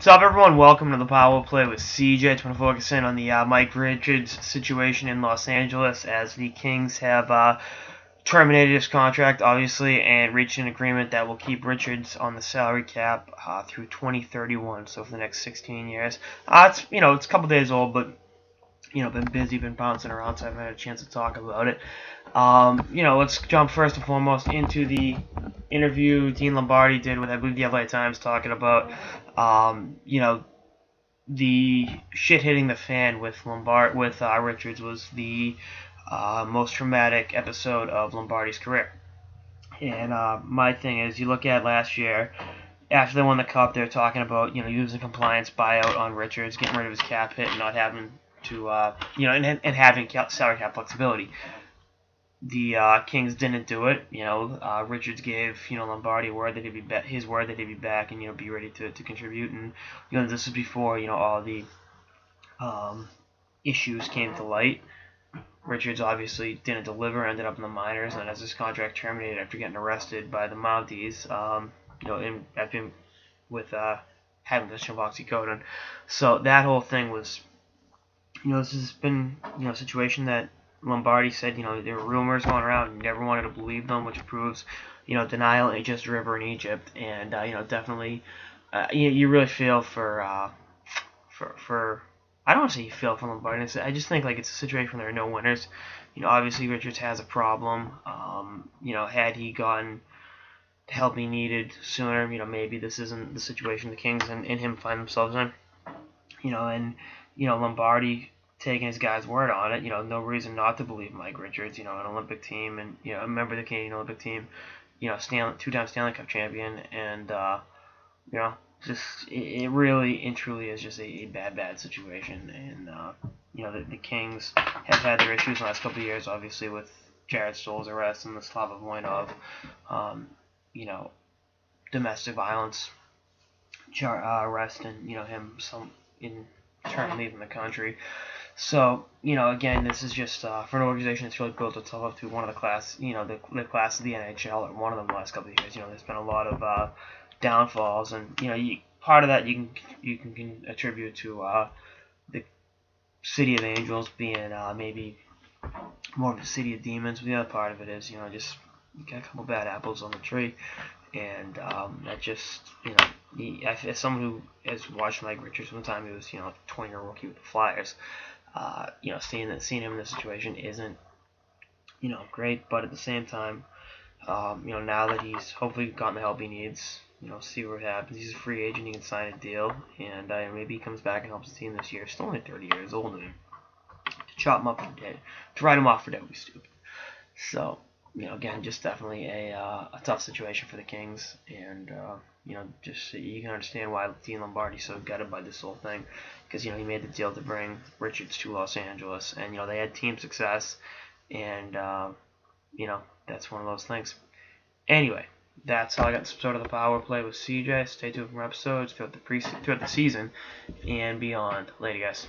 What's up, everyone? Welcome to the Power Play with CJ. I just want to focus in on the Mike Richards situation in Los Angeles, as the Kings have terminated his contract, obviously, and reached an agreement that will keep Richards on the salary cap through 2031, so for the next 16 years. It's a couple days old, but been busy, been bouncing around, so I haven't had a chance to talk about it. Let's jump first and foremost into the interview Dean Lombardi did with, I believe, the LA Times, talking about, the shit hitting the fan with Richards was the most traumatic episode of Lombardi's career. And my thing is, you look at last year, after they won the cup, they're talking about using compliance buyout on Richards, getting rid of his cap hit, and not having to and having salary cap flexibility. The Kings didn't do it. Richards gave Lombardi word that his word that he'd be back and be ready to contribute. And this was before all the issues came to light. Richards obviously didn't deliver, ended up in the minors, and as his contract terminated after getting arrested by the Mounties, with having possession of oxycodone. So that whole thing was, this has been a situation that Lombardi said, there were rumors going around, and never wanted to believe them, which proves, denial ain't just a river in Egypt, and definitely, you really feel for I don't want to say you feel for Lombardi. I just think it's a situation where there are no winners. Obviously Richards has a problem. Had he gotten the help he needed sooner, maybe this isn't the situation the Kings and him find themselves in. Lombardi taking his guy's word on it, no reason not to believe Mike Richards, an Olympic team, and a member of the Canadian Olympic team, two-time Stanley Cup champion, and it really and truly is just a bad situation. And the Kings have had their issues in the last couple of years, obviously with Jared Stoll's arrest and the Slava Voinov, domestic violence arrest, and him in turn leaving the country. So, again, this is just for an organization that's really built itself up to one of the class, the class of the NHL, or one of them the last couple of years. There's been a lot of downfalls, and part of that you can attribute to the City of Angels being maybe more of a city of demons. But the other part of it is, just you got a couple bad apples on the tree, and that just, as someone who has watched Mike Richards from the time he was, a 20-year rookie with the Flyers, seeing him in this situation isn't, great. But at the same time, now that he's hopefully gotten the help he needs, see what happens. He's a free agent. He can sign a deal, and maybe he comes back and helps the team this year. Still only 30 years old, and to chop him up for dead, to write him off for dead would be stupid. So, again, just definitely a tough situation for the Kings, and just you can understand why Dean Lombardi's so gutted by this whole thing, because he made the deal to bring Richards to Los Angeles, and they had team success, and that's one of those things. Anyway, that's how I got this episode of the Power Play with CJ. Stay tuned for more episodes throughout the season and beyond. Later, guys.